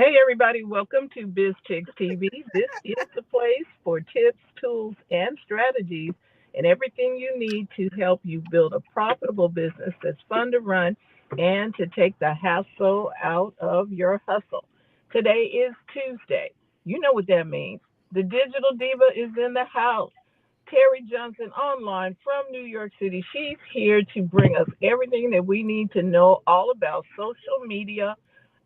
Hey, everybody, welcome to Bizchicks TV. This is the place for tips, tools, and strategies and everything you need to help you build a profitable business that's fun to run and to take the hassle out of your hustle. Today is Tuesday. You know what that means. The digital diva is in the house. Terry Johnson online from New York City. She's here to bring us everything that we need to know all about social media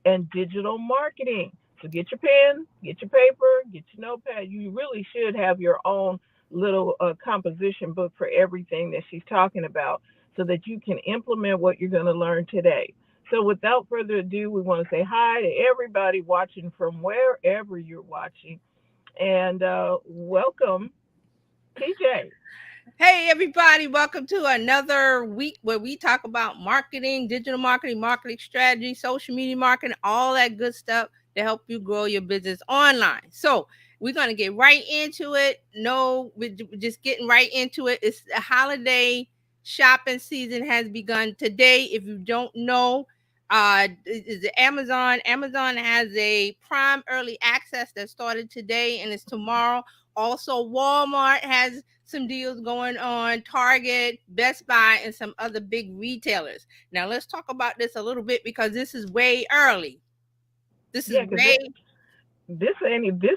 and digital marketing. So get your pen, get your paper, get your notepad. You really should have your own little composition book for everything that she's talking about so that you can implement what you're going to learn today. So without further ado, we want to say hi to everybody watching from wherever you're watching and welcome, TJ. Hey, everybody, welcome to another week where we talk about marketing, digital marketing, marketing strategy, social media marketing, all that good stuff to help you grow your business online. So, we're going to get right into it. No, we're just getting right into it. It's the holiday shopping season has begun today. If you don't know, is the Amazon. Amazon has a Prime early access that started today and it's tomorrow. Also, Walmart has some deals going on, Target, Best Buy, and some other big retailers. Now, let's talk about this a little bit because this is way early. This is Yeah, because way this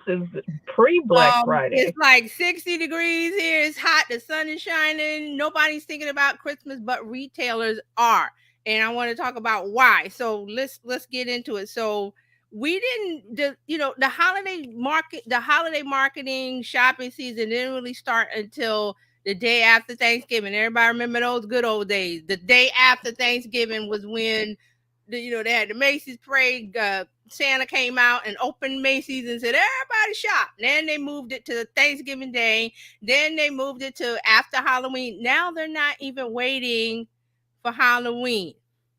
is pre Black it's Friday. like 60 degrees here. It's hot. The sun is shining. Nobody's thinking about Christmas, but retailers are. And I want to talk about why. So let's get into it. So we didn't the holiday marketing shopping season didn't really start until the day after Thanksgiving. Everybody remember those good old days. The day after Thanksgiving was when they had the Macy's parade. Santa came out and opened Macy's and said, everybody shop. Then they moved it to Thanksgiving Day. Then they moved it to after Halloween. Now they're not even waiting for Halloween.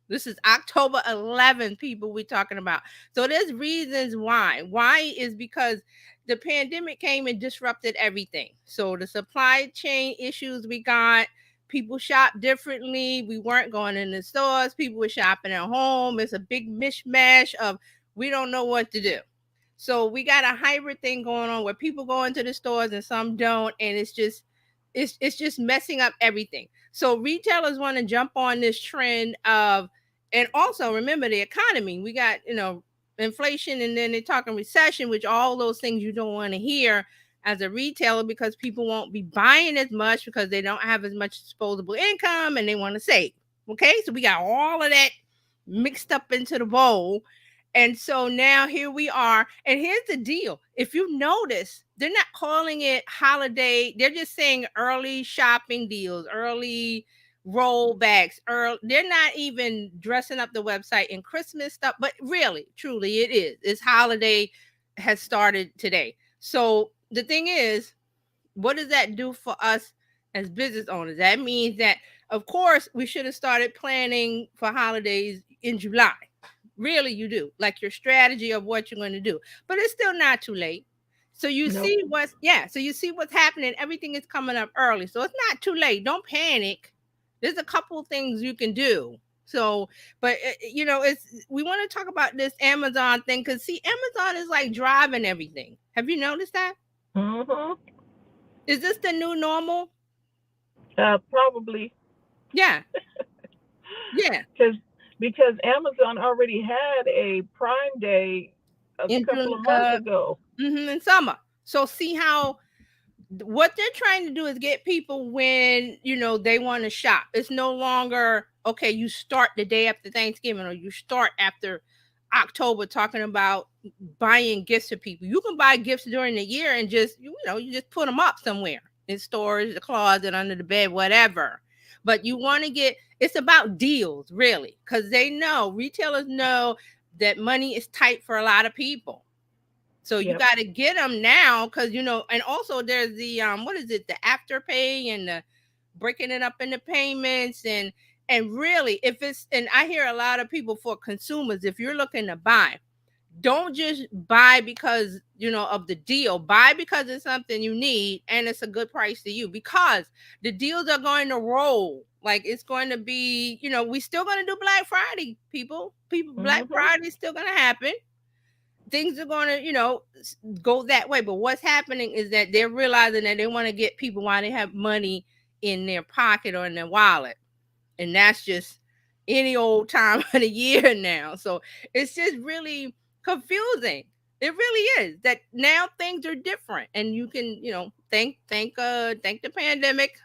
This is October 11th, people we're talking about. So there's reasons why. Why is because the pandemic came and disrupted everything. So the supply chain issues we got, people shop differently. We weren't going in the stores. People were shopping at home. It's a big mishmash of we don't know what to do. So we got a hybrid thing going on where people go into the stores and some don't, and it's just messing up everything. So retailers want to jump on this trend of, and also remember the economy. We got inflation, and then they're talking recession, which all those things you don't want to hear as a retailer because people won't be buying as much because they don't have as much disposable income and they want to save. Okay, so we got all of that mixed up into the bowl. And so now here we are. And here's the deal. If you notice, they're not calling it holiday. They're just saying early shopping deals, early rollbacks. They're not even dressing up the website in Christmas stuff. But really, truly, it is. It's holiday has started today. So the thing is, what does that do for us as business owners? That means that, of course, we should have started planning for holidays in July. Really, you do, like your strategy of what you're going to do. But it's still not too late. So you Nope. see so you see what's happening. Everything is coming up early. So it's not too late. Don't panic. There's a couple of things you can do. So, but it's we want to talk about this Amazon thing because see, Amazon is like driving everything. Have you noticed that? Mm-hmm. Is this the new normal? Probably Yeah. Yeah. because Amazon already had a Prime Day a In couple June, of months ago. in summer. So see how what they're trying to do is get people when they want to shop. It's no longer okay. You start the day after Thanksgiving, or you start after October talking about buying gifts to people. You can buy gifts during the year and just you just put them up somewhere in storage, the closet, under the bed, whatever. But you want to get it's about deals really, because retailers know that money is tight for a lot of people. So you Yep. got to get them now because and also there's the what is it, the afterpay and the breaking it up into payments and really if it's and I hear a lot of people for consumers, if you're looking to buy, don't just buy because of the deal. Buy because it's something you need and it's a good price to you because the deals are going to roll. Like it's going to be, we still going to do Black Friday, people. Black Mm-hmm. Friday is still going to happen. things are going to, go that way. But what's happening is that they're realizing that they want to get people while they have money in their pocket or in their wallet. And that's just any old time of the year now. So it's just really confusing. It really is that now things are different, and you can, thank the pandemic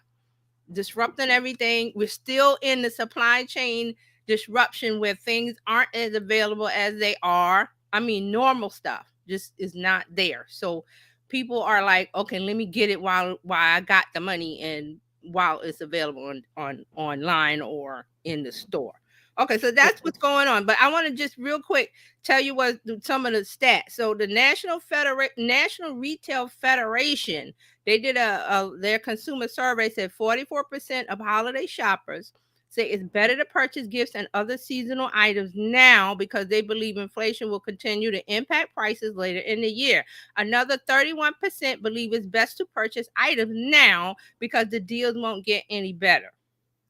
disrupting everything. We're still in the supply chain disruption where things aren't as available as they are. I mean, normal stuff just is not there. So people are like, okay, let me get it while I got the money and while it's available on online or in the store. Okay, so that's what's going on. But I want to just real quick tell you what some of the stats. So the National Retail Federation, they did their consumer survey, said 44% of holiday shoppers say it's better to purchase gifts and other seasonal items now because they believe inflation will continue to impact prices later in the year. Another 31% believe it's best to purchase items now because the deals won't get any better.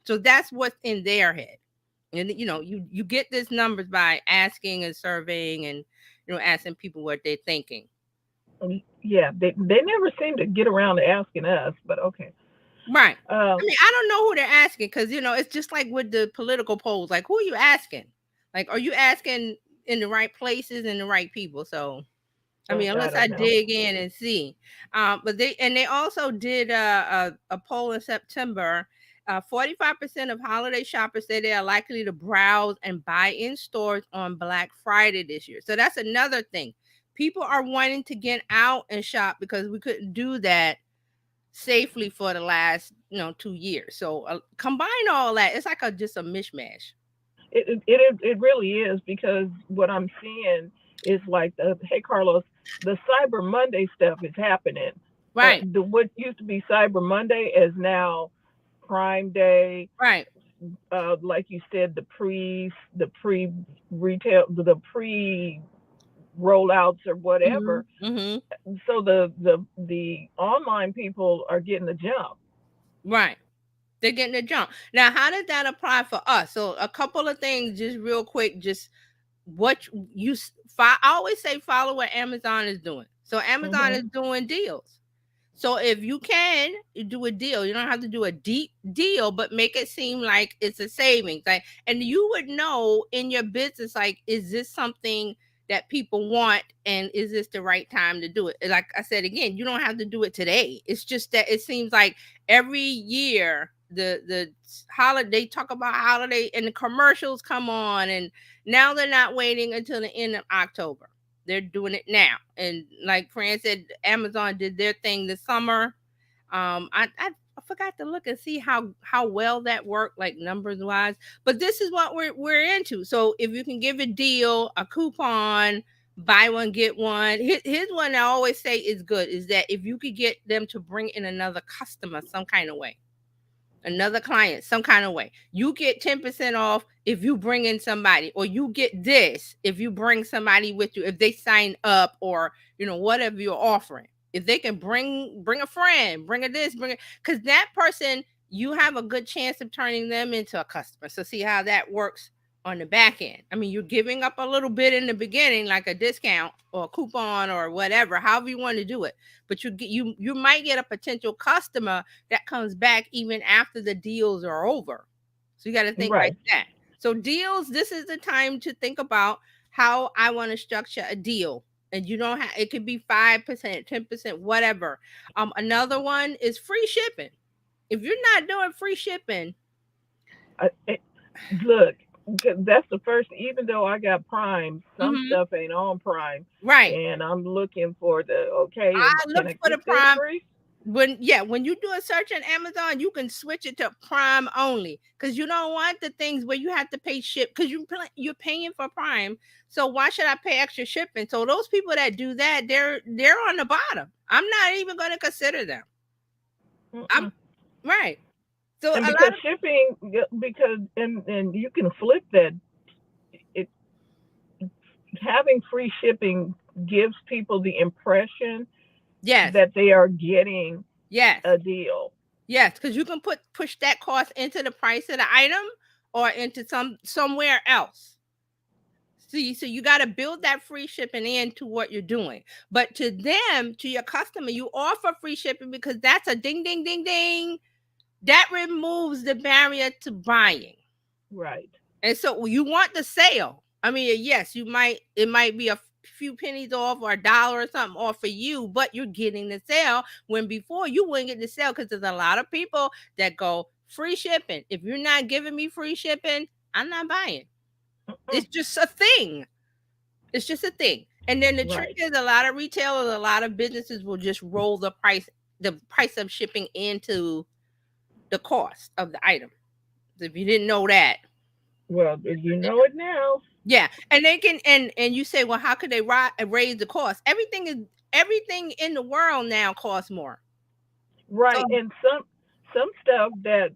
So that's what's in their head. And you get these numbers by asking and surveying and asking people what they're thinking. Yeah, they never seem to get around to asking us, but okay. Right. I Um, mean, I don't know who they're asking because it's just like with the political polls. Like, who are you asking? Like, are you asking in the right places and the right people? So, I mean, I unless I don't know. dig in and see. But they also did a poll in September. 45% of holiday shoppers say they are likely to browse and buy in stores on Black Friday this year. So that's another thing. People are wanting to get out and shop because we couldn't do that safely for the last 2 years. So combine all that, it's like just a mishmash. It really is because what I'm seeing is like the hey Carlos, the Cyber Monday stuff is happening. Right, The what used to be Cyber Monday is now Prime Day. right. Like you said, the pre retail, the pre rollouts or Hmm. whatever. Hmm. So the online people are getting the jump. Right, they're getting a jump. Now, how did that apply for us? So a couple of things, just real quick. Just what I always say, follow what Amazon is doing. So Amazon Hmm. is doing deals. So if you can do a deal, you don't have to do a deep deal, but make it seem like it's a savings. Like, and you would know in your business, like, is this something that people want, and is this the right time to do it? Like I said again, you don't have to do it today. It's just that it seems like every year the holiday talk about holiday and the commercials come on, and now they're not waiting until the end of October, they're doing it now. And like Fran said, Amazon did their thing this summer. I forgot to look and see how well that worked, like numbers wise. But this is what we're into. So if you can give a deal, a coupon, buy one get one. Here's one I always say is good: is that if you could get them to bring in another customer some kind of way, another client some kind of way, you get 10% off if you bring in somebody, or you get this if you bring somebody with you, if they sign up, or whatever you're offering. If they can bring a friend, bring a this, bring it, because that person, you have a good chance of turning them into a customer. So see how that works on the back end. I mean, you're giving up a little bit in the beginning, like a discount or a coupon or whatever, however you want to do it. But you might get a potential customer that comes back even after the deals are over. So you got to think like Right. that. So deals, this is the time to think about how I want to structure a deal. And you don't have, it could be 5%, 10%, whatever. Another one is free shipping. If you're not doing free shipping, I, it, Look, that's the first. Even though I got Prime, some mhm, stuff ain't on Prime, right. and I'm looking for the okay. And I can look I for the get this prime. free? When you do a search on Amazon, you can switch it to Prime only, because you don't want the things where you have to pay ship, because you're paying for Prime. So why should I pay extra shipping? So those people that do that, they're on the bottom. I'm not even going to consider them. I'm Mm-mm. right. So a And lot because of shipping, because and you can flip that. It Having free shipping gives people the impression yes, that they are getting yes, a deal. yes, because you can push that cost into the price of the item or into somewhere else. So you got to build that free shipping into what you're doing. But to them, to your customer, you offer free shipping because that's a ding, ding, ding, ding. That removes the barrier to buying. Right. And so you want the sale. I mean, yes, it might be a few pennies off or $1 or something off for you, but you're getting the sale when before you wouldn't get the sale because there's a lot of people that go free shipping. If you're not giving me free shipping, I'm not buying. It's just a thing. It's just a thing. And then the trick Right. is a lot of retailers, a lot of businesses will just roll the price of shipping into the cost of the item. If you didn't know that. Well, you know it now. Yeah. And they can and you say, well, how could they raise the cost? Everything in the world now costs more. Right. So And some stuff that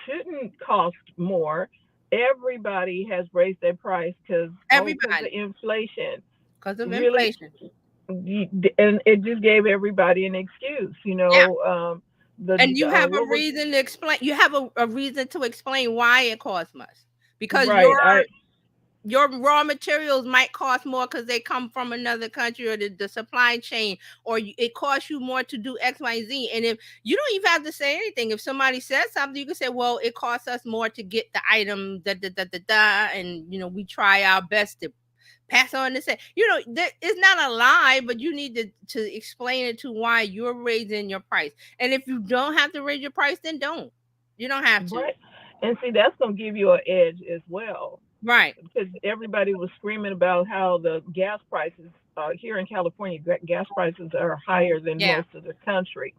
shouldn't cost more, everybody has raised their price because of everybody, inflation. because of Really, inflation. and it just gave everybody an excuse. Yeah. The And you have a what was reason to explain. You have a reason to explain why it costs much. Because right? your raw materials might cost more because they come from another country or the supply chain, or it costs you more to do X, Y, Z. And if you don't even have to say anything, if somebody says something, you can say, well, it costs us more to get the item, and we try our best to pass on to say, it's not a lie, but you need to explain it to why you're raising your price. And if you don't have to raise your price, then don't. You don't have to. Right. And see, that's going to give you an edge as well. Right. Because everybody was screaming about how the gas prices here in California, gas prices are higher than Yeah. most of the country.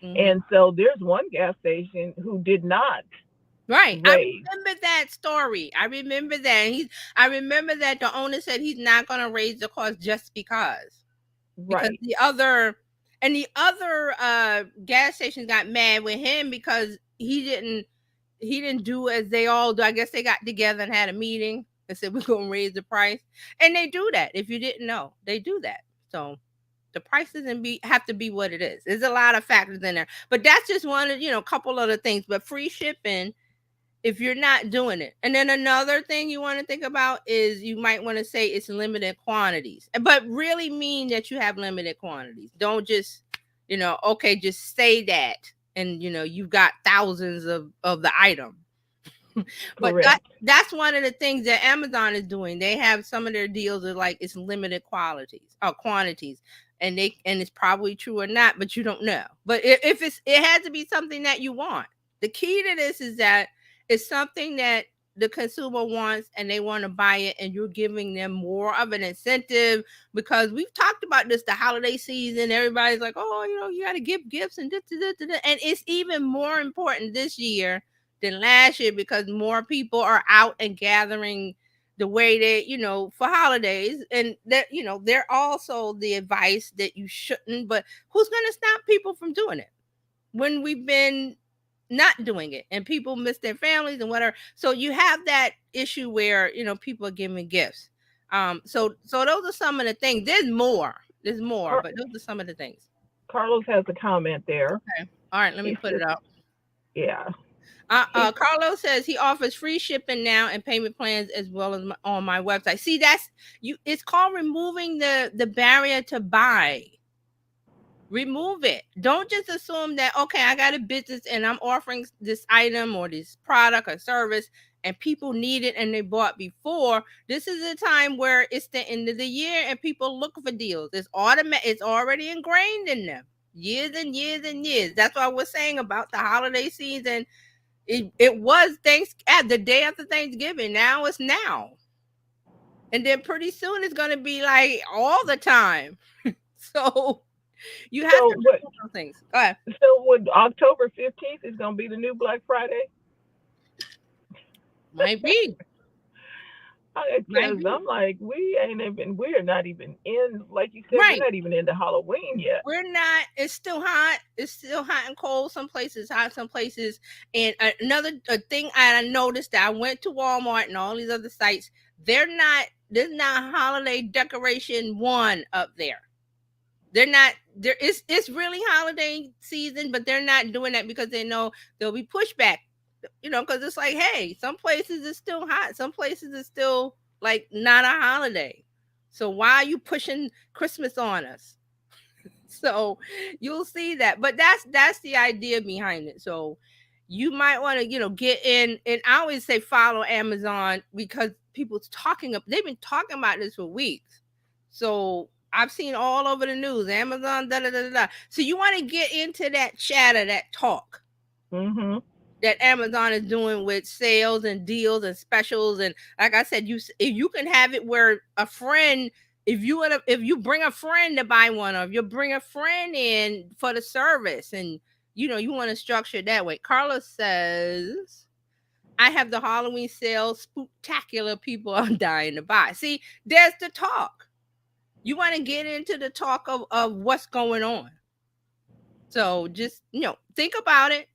Mm-hmm. And so there's one gas station who did not Right. I raise. remember that story. I remember that. I remember that the owner said he's not going to raise the cost just because. Because Right. the other gas stations got mad with him because he didn't do as they all do. I guess they got together and had a meeting and said we're going to raise the price. And they do that. If you didn't know, they do that. So the prices have to be what it is. There's a lot of factors in there. But that's just one of, a couple other things. But free shipping, if you're not doing it. And then another thing you want to think about is you might want to say it's limited quantities, but really mean that you have limited quantities. Don't just, okay, just say that. And, you've got thousands of the item. But Correct. that's one of the things that Amazon is doing. They have some of their deals are like it's limited quantities. And it's probably true or not, but you don't know. But if it has to be something that you want. The key to this is that it's something that the consumer wants and they want to buy it, and you're giving them more of an incentive because we've talked about this the holiday season. Everybody's like, oh, you got to give gifts and this. And it's even more important this year than last year because more people are out and gathering the way they, for holidays. And that, they're also the advice that you shouldn't, but who's going to stop people from doing it when we've been not doing it and people miss their families and whatever? So you have that issue where, people are giving gifts. So those are some of the things. There's more, but those are some of the things. Carlos has a comment there. Okay. All right. Let me put it up. Yeah. Carlos says he offers free shipping now and payment plans as well as on my website. See, that's you. It's called removing the barrier to buy. Remove it. Don't just assume that, okay, I got a business and I'm offering this item or this product or service and people need it and they bought before. This is a time where it's the end of the year and people look for deals. It's already ingrained in them. Years and years and years. That's what I was saying about the holiday season. It was at the day after Thanksgiving. Now it's now. And then pretty soon it's going to be like all the time. So you have to remove those things. Go ahead. So would October 15th is going to be the new Black Friday? Might be. Because I'm like, we're not even in, like you said, Right. we're not even into Halloween yet. We're not. It's still hot. It's still hot and cold. Some places hot, some places. And another thing I noticed that I went to Walmart and all these other sites, there's not holiday decoration one up there. They're not there. It's really holiday season, but they're not doing that because they know there'll be pushback. Because it's like, hey, some places it's still hot, some places it's still like not a holiday. So why are you pushing Christmas on us? So you'll see that. But that's the idea behind it. So you might want to, get in, and I always say follow Amazon because people's talking up they've been talking about this for weeks. So I've seen all over the news, Amazon, da da da da. So you want to get into that chatter, that talk Mhm. that Amazon is doing with sales and deals and specials. And like I said, if you can have it where a friend, if you bring a friend to buy one, or if you bring a friend in for the service, and you want to structure it that way. Carlos says, I have the Halloween sale spectacular, people are dying to buy. See, there's the talk. You want to get into the talk of what's going on. So just think about it,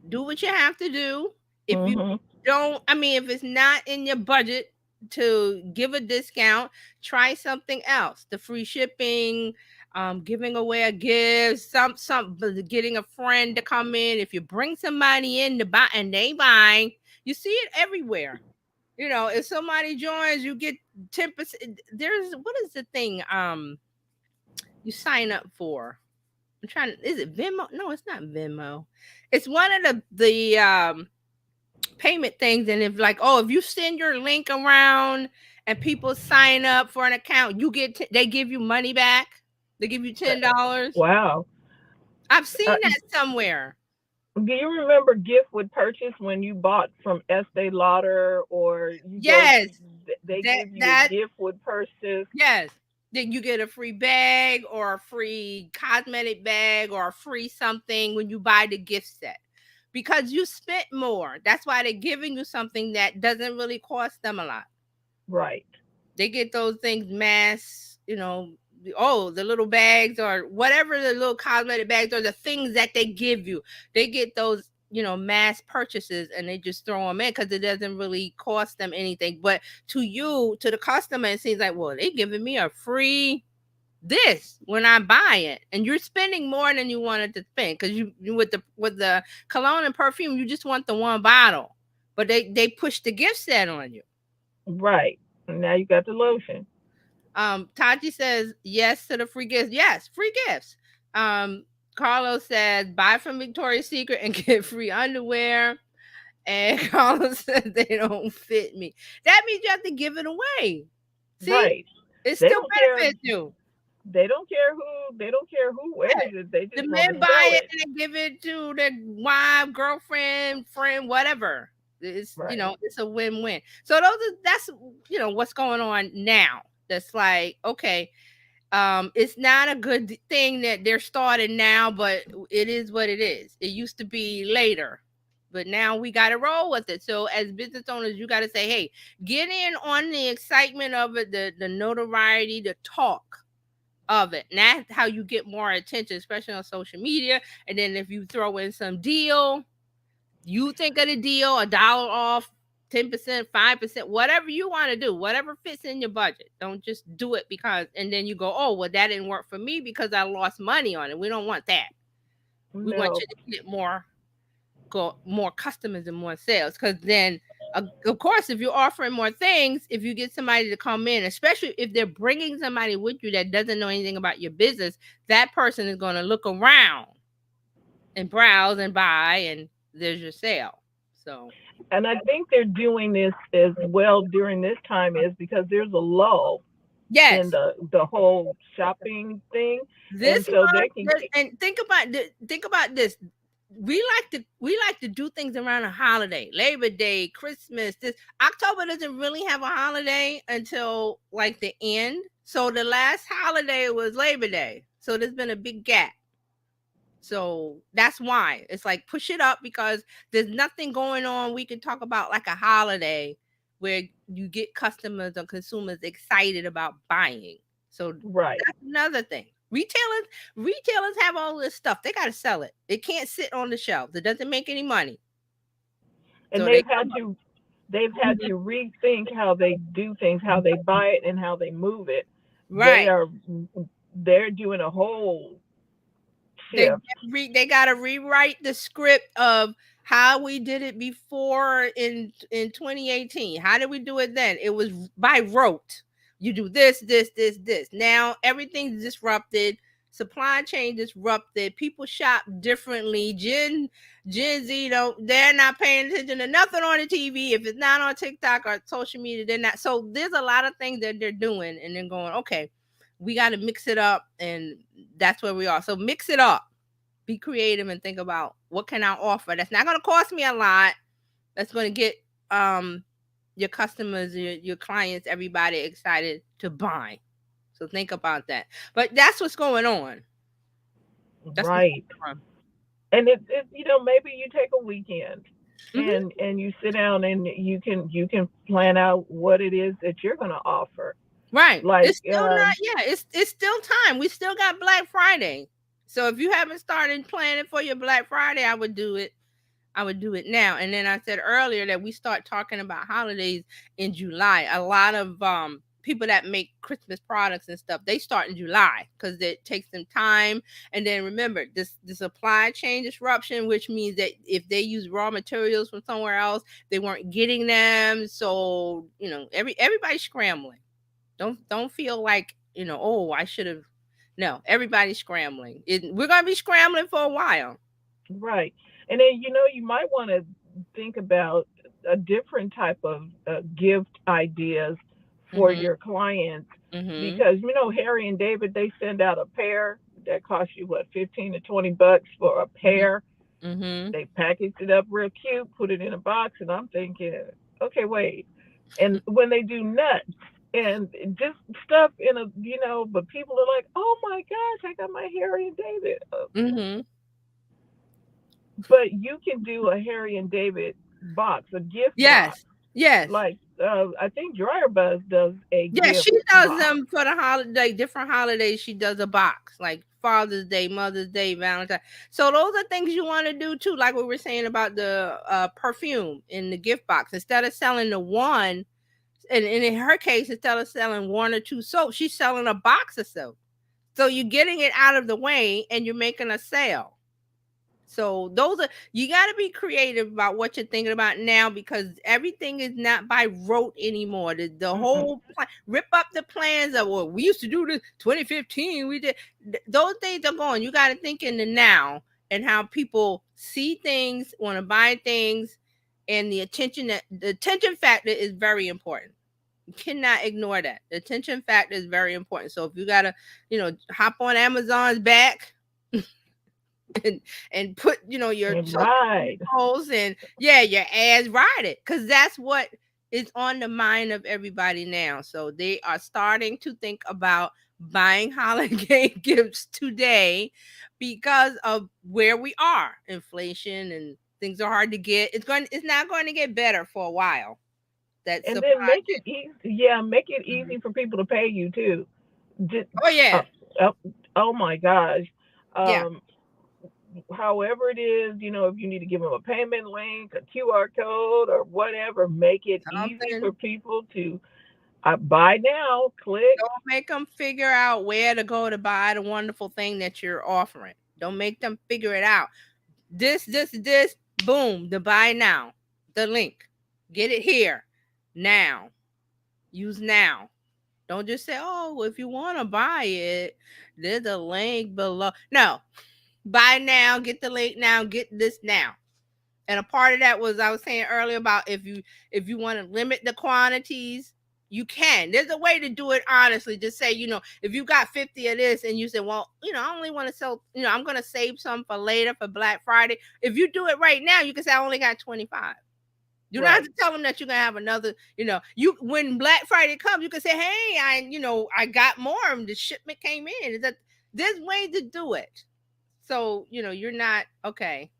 do what you have to do. If you Mhm. don't, I mean, if it's not in your budget to give a discount, try something else. The free shipping, giving away a gift, getting a friend to come in. If you bring somebody in to buy and they buy, you see it everywhere. If somebody joins, you get 10%. There's what is the thing? You sign up for. I'm trying. Is it Venmo? No, it's not Venmo. It's one of the payment things. And if like, oh, if you send your link around and people sign up for an account, they give you money back. They give you $10. Wow. I've seen Do that somewhere. you remember gift with purchase when you bought from Estee Lauder, or you go Yes, they that give you a that gift with purchase? yes. Then you get a free bag or a free cosmetic bag or a free something when you buy the gift set because you spent more. That's why they're giving you something that doesn't really cost them a lot. Right. They get those things mass, oh, the little bags or whatever, the little cosmetic bags or the things that they give you. They get those, mass purchases and they just throw them in because it doesn't really cost them anything. But to the customer, it seems like, well, they giving me a free this when I buy it, and you're spending more than you wanted to spend because with the cologne and perfume, you just want the one bottle, but they push the gift set on you. Right. And now you got the lotion. Taji says yes to the free gifts. Yes, free gifts. Um, Carlos says buy from Victoria's Secret and get free underwear. And Carlos says they don't fit me. That means you have to give it away. See, Right. it They still don't care. benefits you. They don't care who wears it. They The just want to men buy sell it it. and they give it to their wife, girlfriend, friend, whatever. It's Right. it's a win-win. So that's what's going on now. That's like, okay, it's not a good thing that they're starting now, but it is what it is. It used to be later, but now we got to roll with it. So as business owners, you got to say, hey, get in on the excitement of it, the notoriety, the talk of it. And that's how you get more attention, especially on social media. And then if you throw in some deal, you think of the deal, $1 off, 10%, 5%, whatever you want to do, whatever fits in your budget. Don't just do it because, and then you go, oh, well, that didn't work for me because I lost money on it. We don't want that. We want No. you to get more customers and more sales. Because then, of course, if you're offering more things, if you get somebody to come in, especially if they're bringing somebody with you that doesn't know anything about your business, that person is going to look around and browse and buy, and there's your sale. So, And I think they're doing this as well during this time is because there's a lull in yes, the whole shopping thing, and this so month, they can keep. and think about this. We like to do things around a holiday, Labor Day, Christmas. This October doesn't really have a holiday until like the end. So the last holiday was Labor Day. So there's been a big gap. So that's why it's like push it up because there's nothing going on. We can talk about like a holiday where you get customers or consumers excited about buying. So Right. that's another thing. Retailers have all this stuff. They got to sell it. It can't sit on the shelves. It doesn't make any money. And So they come up. they've had to rethink how they do things, how they buy it, and how they move it. They Right. are they're doing a whole They shift. they got to rewrite the script of how we did it before in 2018. How did we do it then? It was by rote. You do this. Now everything's disrupted. Supply chain disrupted. People shop differently. Gen Z don't. They're not paying attention to nothing on the TV. If it's not on TikTok or social media, they're not. So there's a lot of things that they're doing, and then going, okay, we got to mix it up, and that's where we are. So mix it up, be creative, and think about what can I offer that's not going to cost me a lot, that's going to get your customers, your clients, everybody excited to buy. So think about that. But that's what's going on. That's what's Right. going on. And maybe you take a weekend Hmm. and you sit down and you can plan out what it is that you're going to offer. Right. Like, It's still not, yeah, it's still time. We still got Black Friday. So if you haven't started planning for your Black Friday, I would do it. I would do it now. And then I said earlier that we start talking about holidays in July. A lot of people that make Christmas products and stuff, they start in July because it takes them time. And then remember, this the supply chain disruption, which means that if they use raw materials from somewhere else, they weren't getting them. So everybody's scrambling. Don't feel like oh, I should have. No, everybody's scrambling. We're gonna be scrambling for a while. right. And then, you might want to think about a different type of gift ideas for Mhm. your clients, Mhm. because, Harry and David, they send out a pair that costs you, what, 15 to 20 bucks for a Mhm. pair. Mhm. They package it up real cute, put it in a box, and I'm thinking, okay, wait. And when they do nuts and just stuff but people are like, oh my gosh, I got my Harry and David. Mhm. But you can do a Harry and David box, a gift box. Yes. Yes. Like, I think Dryer Buzz does a Yeah, gift she does box. them for the holiday, different holidays. She does a box like Father's Day, Mother's Day, Valentine. So those are things you want to do too, like what we were saying about the perfume in the gift box. Instead of selling the one, and in her case, instead of selling one or two soaps, she's selling a box of soap. So you're getting it out of the way and you're making a sale. So those are, you got to be creative about what you're thinking about now, because everything is not by rote anymore. The Mm-mm. whole plan, rip up the plans of, well, we used to do this 2015. We did those things are gone. You got to think in the now and how people see things, want to buy things, and the attention factor is very important. You cannot ignore that. The attention factor is very important. So if you gotta, hop on Amazon's back and put your social media Right. posts and yeah, your ads, ride it, because that's what is on the mind of everybody now. So they are starting to think about buying holiday gifts today because of where we are, inflation, and things are hard to get. It's not going to get better for a while. That And supply then make it easy. Yeah, make it chain. easy for people to pay you too. Just, Oh uh, yeah. uh, oh my gosh. Yeah. Um, However it is, if you need to give them a payment link, a QR code, or whatever, make it easy Something. for people to buy now, click. Don't make them figure out where to go to buy the wonderful thing that you're offering. Don't make them figure it out. This, boom, the buy now, the link. Get it here now. Use now. Don't just say, oh, well, if you want to buy it, there's a link below. No, buy now, get the link now, get this now. And a part of that was I was saying earlier about if you want to limit the quantities, you can. There's a way to do it honestly. Just say, if you got 50 of this and you say, well, I only want to sell, I'm gonna save some for later for Black Friday. If you do it right now, you can say I only got 25. You don't have Right, to tell them that you're gonna have another, you when Black Friday comes, you can say, hey, I got more and the shipment came in. Is that there's ways to do it. So, you're not okay,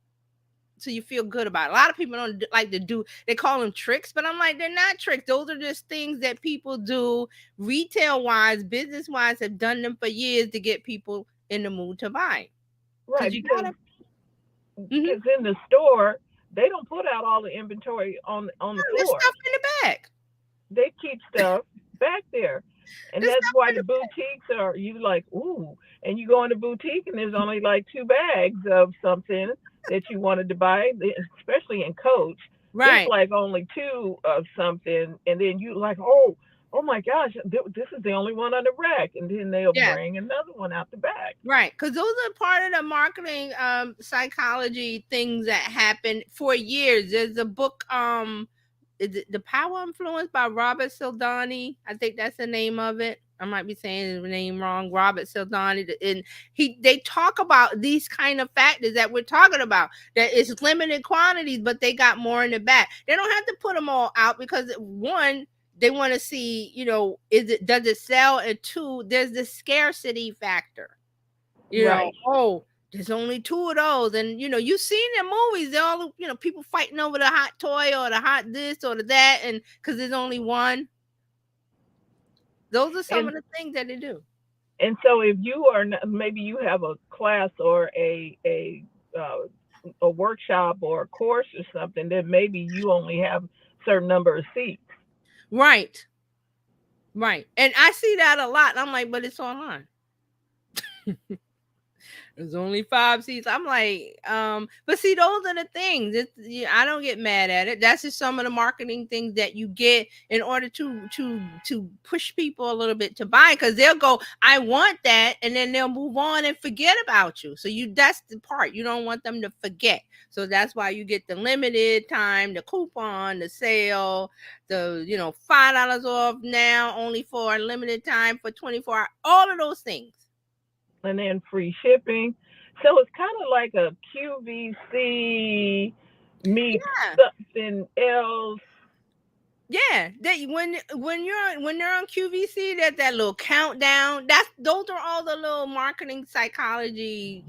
so you feel good about it. A lot of people don't like to do, they call them tricks, but I'm like, they're not tricks. Those are just things that people do retail wise, business wise, have done them for years to get people in the mood to buy. Because right. you Because gotta, mhm. because in the store they don't put out all the inventory on the There's floor. stuff in the back. They keep stuff back there, and There's that's stuff why in the the back. boutiques are, you like, ooh, and you go in the boutique and there's only like two bags of something, that you wanted to buy, especially in Coach. There's Right. like only two of something, and then you like, oh my gosh, this is the only one on the rack, and then they'll Yeah. bring another one out the back. Right, because those are part of the marketing psychology things that happen for years. There's a book, is it The Power Influence by Robert Cialdini? I think that's the name of it. I might be saying his name wrong. Robert Cialdini, and they talk about these kind of factors that we're talking about. That it's limited quantities, but they got more in the back. They don't have to put them all out because one, they want to see, does it sell, and two, there's the scarcity factor. Right. Oh, there's only two of those. And you've seen in movies, they're all, people fighting over the hot toy or the hot this or the that, and because there's only one. Those are some And of the things that they do. and so if you are maybe you have a class or a workshop or a course or something, then maybe you only have a certain number of seats. Right. Right. And I see that a lot. I'm like, but it's online. There's only 5 seats. I'm like, but see, those are the things. I don't get mad at it. That's just some of the marketing things that you get in order to push people a little bit to buy, because they'll go, I want that, and then they'll move on and forget about you. So that's the part. You don't want them to forget. So that's why you get the limited time, the coupon, the sale, the $5 off now, only for a limited time for 24 hours, all of those things. And then free shipping. So it's kind of like a QVC meets something else. Yeah, when they're on QVC, that little countdown. Those are all the little marketing psychology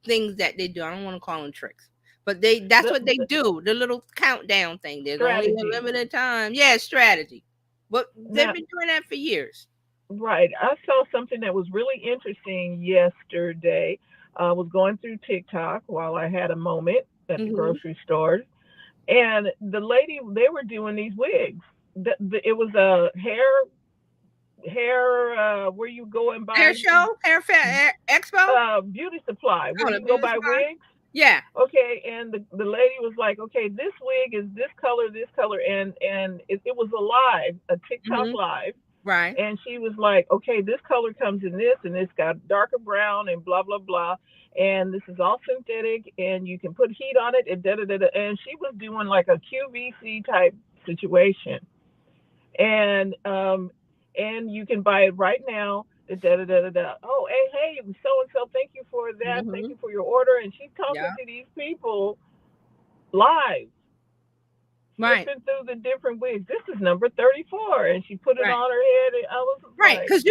things that they do. I don't want to call them tricks, but that's what they do. The little countdown thing. There's only a limited time. Yeah, strategy. But they've been doing that for years. Right. I saw something that was really interesting yesterday. I was going through TikTok while I had a moment at the grocery store, and the lady, they were doing these wigs. It was a hair where you go and buy hair show, hair expo, beauty supply where you go buy wigs. Yeah. Okay, and the lady was like, okay, this wig is this color, and it was a TikTok live. Right. And she was like, okay, this color comes in this, and it's got darker brown and blah, blah, blah. And this is all synthetic, and you can put heat on it, and da, da, da, da. And she was doing like a QVC type situation. And you can buy it right now. Da, da, da, da, da. Oh, hey, so and so, thank you for that. Thank you for your order. And she's talking to these people live. Right. Flipping through the different wigs. This is number 34, and she put it on her head. And I was right, because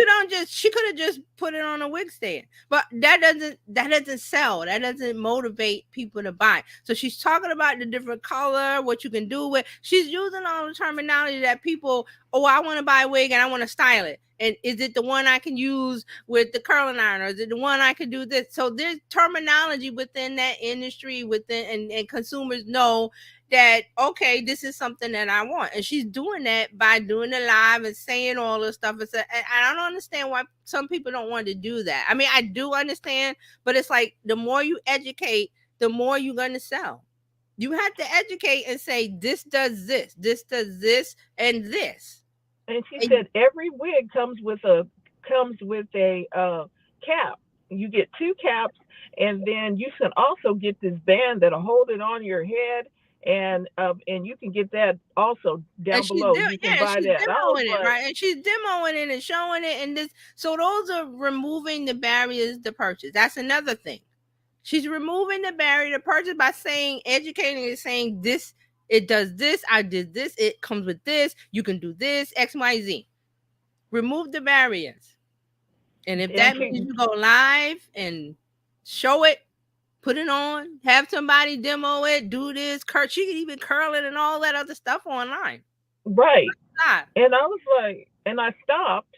she could have just put it on a wig stand, but that doesn't sell. That doesn't motivate people to buy. So she's talking about the different color, what you can do with. She's using all the terminology that people. Oh, I want to buy a wig and I want to style it. And is it the one I can use with the curling iron, or is it the one I can do this? So there's terminology within that industry, and consumers know that, okay, this is something that I want. And she's doing that by doing the live and saying all this stuff. I don't understand why some people don't want to do that. I mean, I do understand, but it's like the more you educate, the more you're going to sell. You have to educate and say, this does this, and this. And she said every wig comes with a cap. You get 2 caps, and then you can also get this band that'll hold it on your head, and you can get that also down below. You can buy that. Demoing it, right? And she's demoing it and showing it, and this. So those are removing the barriers to purchase. That's another thing. She's removing the barrier to purchase by educating and saying this. It does this. I did this. It comes with this. You can do this. X, Y, Z. Remove the barriers. And if that means you go live and show it, put it on, have somebody demo it, do this, she can even curl it and all that other stuff online. Right. And I was like, and I stopped.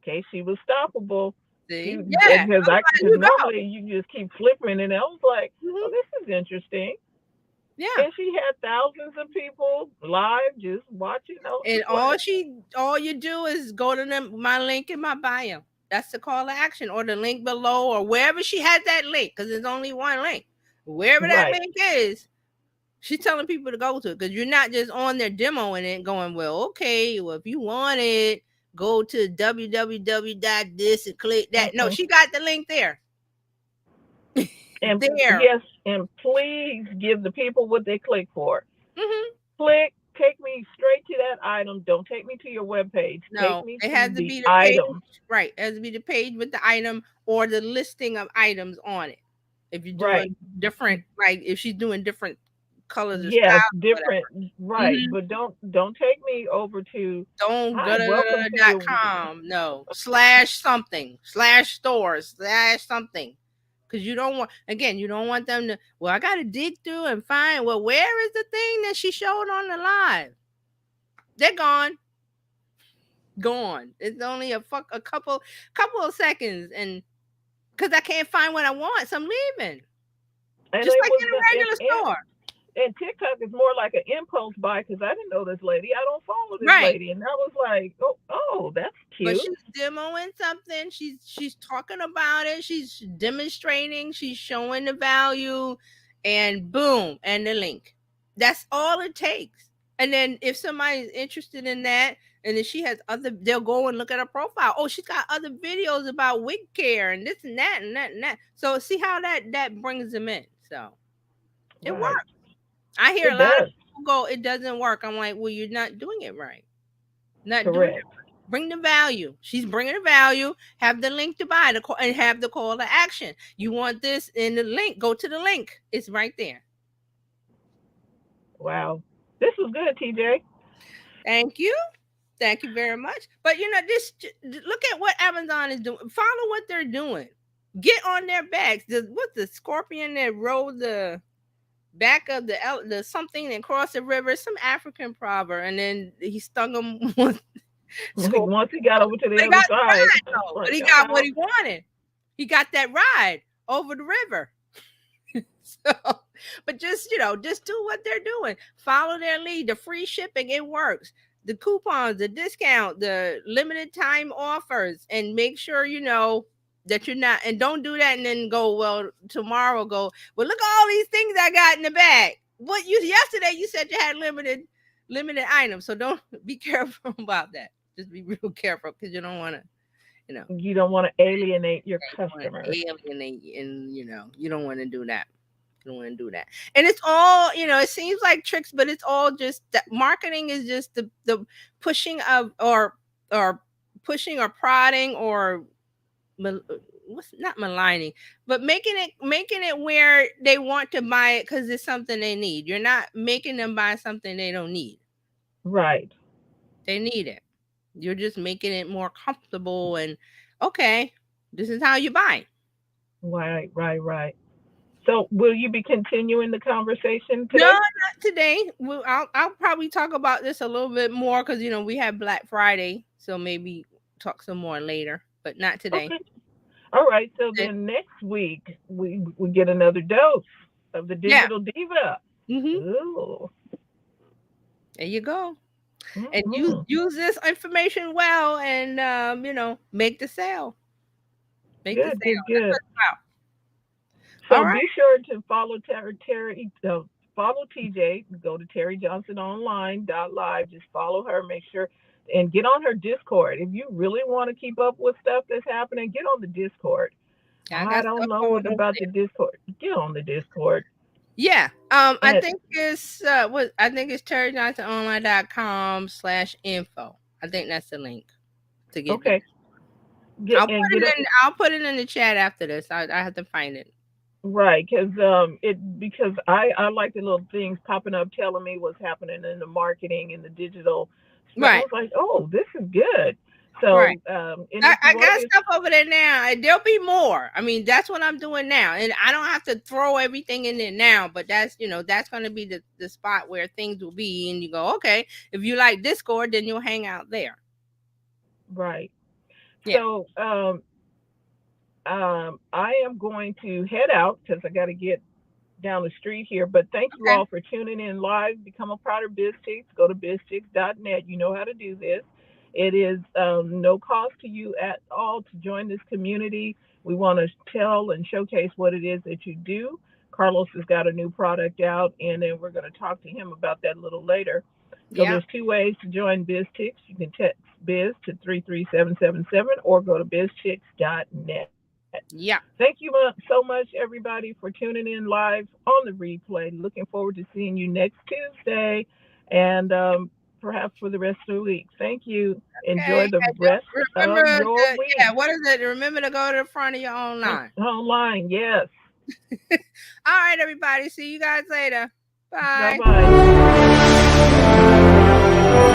Okay, she was stoppable. See? Because normally you just keep flipping, and I was like, oh, this is interesting. Yeah. And she had thousands of people live just watching. And all you do is go to my link in my bio. That's the call to action, or the link below, or wherever she has that link, because there's only one link. Wherever that Right. link is, she's telling people to go to it because you're not just on there demoing it going, well, okay, well, if you want it, go to www.this and click that. No, Hmm. she got the link there. And There. yes, and please give the people what they click for. Hmm. Click, take me straight to that item. Don't take me to your web page. Take No, me it to has to the be the page, item. right? It has to be the page with the item or the listing of items on it. If you're Right. doing different, like if she's doing different colors or Yes, styles or different. whatever. Right, but don't take me over to. Don't Hi, go welcome to to dot your. com. No. Slash something. Slash stores. Slash something. Because you don't want, again, you don't want them to, well, I got to dig through and find, well, where is the thing that she showed on the live? They're gone. Gone. It's only a couple of seconds. And because I can't find what I want, so I'm leaving. And Just it like was in a regular and store. and TikTok is more like an impulse buy because I didn't know this lady. I don't follow this Right. lady, and I was like, oh, that's But cute. she's demoing something. She's talking about it. She's demonstrating. She's showing the value, and boom, and the link. That's all it takes. And then if somebody's interested in that, and then she has other, they'll go and look at her profile. Oh, she's got other videos about wig care and this and that and that and that. So see how that brings them in. So it Right, works. I hear a it lot of does. people go, it doesn't work. I'm like, well, you're not doing it right. Not doing it. Correct. Bring the value. She's bringing the value. Have the link to buy and have the call to action. You want this in the link? Go to the link. It's right there. Wow, this was good, TJ. Thank you. Thank you very much. But this. Look at what Amazon is doing. Follow what they're doing. Get on their backs. What's the scorpion that rode the back of the something and crossed the river? Some African proverb, and then he stung him with scorpion. Once he got over to the But he other got the side, ride it's though. But like, he got what he wanted. He got that ride over the river. So, but just do what they're doing. Follow their lead. The free shipping, it works. The coupons, the discount, the limited time offers, and make sure that you're not, and don't do that and then go, well, tomorrow go, well, look at all these things I got in the bag. What you yesterday you said you had limited items. So don't be careful about that. Just be real careful because you don't want to, you know, you don't want to alienate your you don't want to customers. alienate, and you don't want to do that. You don't want to do that. And it's all, it seems like tricks, but it's all just that marketing is just the pushing of or pushing or prodding or what's not maligning, but making it where they want to buy it because it's something they need. You're not making them buy something they don't need. Right. They need it. You're just making it more comfortable and okay, this is how you buy. Right. Right. Right. So, will you be continuing the conversation No, today? not today. I'll probably talk about this a little bit more because we have Black Friday, so maybe talk some more later, but not today. Okay. All right. So Okay. then next week we get another dose of the Yeah. digital diva. Hmm. Ooh. There you go. And use Hmm. use this information well, and make the sale. Make the Good. Good. sale. That's what Good. it's about. So All right. be sure to follow Terry. Follow TJ. Go to terryjohnsononline.live. Just follow her. Make sure and get on her Discord. If you really want to keep up with stuff that's happening, get on the Discord. Yeah, I I got don't stuff know going what over about the there. Discord. Get on the Discord. Yeah. I And think it's terryjohnsononline.com/info. I think that's the link to get there. okay, get and get up I'll put it in the chat after this. I have to find it. right because I like the little things popping up telling me what's happening in the marketing and the digital. I Right. was like, oh, this is good. Right. So and if you I want to got be stuff over there now, and there'll be more. I mean, that's what I'm doing now, and I don't have to throw everything in there now. But that's going to be the spot where things will be, and you go, okay, if you like Discord, then you'll hang out there. right. Yeah. So I am going to head out because I got to get down the street here. But thank you Okay. all for tuning in live. Become a part of Bizchicks. Go to bizchicks.net. You know how to do this. It is no cost to you at all to join this community. We want to tell and showcase what it is that you do. Carlos has got a new product out, and then we're going to talk to him about that a little later. So Yeah. there's two ways to join Bizchicks. You can text Biz to 33777 or go to bizchicks.net. Yeah. Thank you so much, everybody, for tuning in live on the replay. Looking forward to seeing you next Tuesday and perhaps for the rest of the week. Thank you. Okay. Enjoy the And rest remember of your to, week. yeah, what is it? Remember to go to the front of your own line. Online, yes. All right, everybody. See you guys later. Bye. Bye-bye.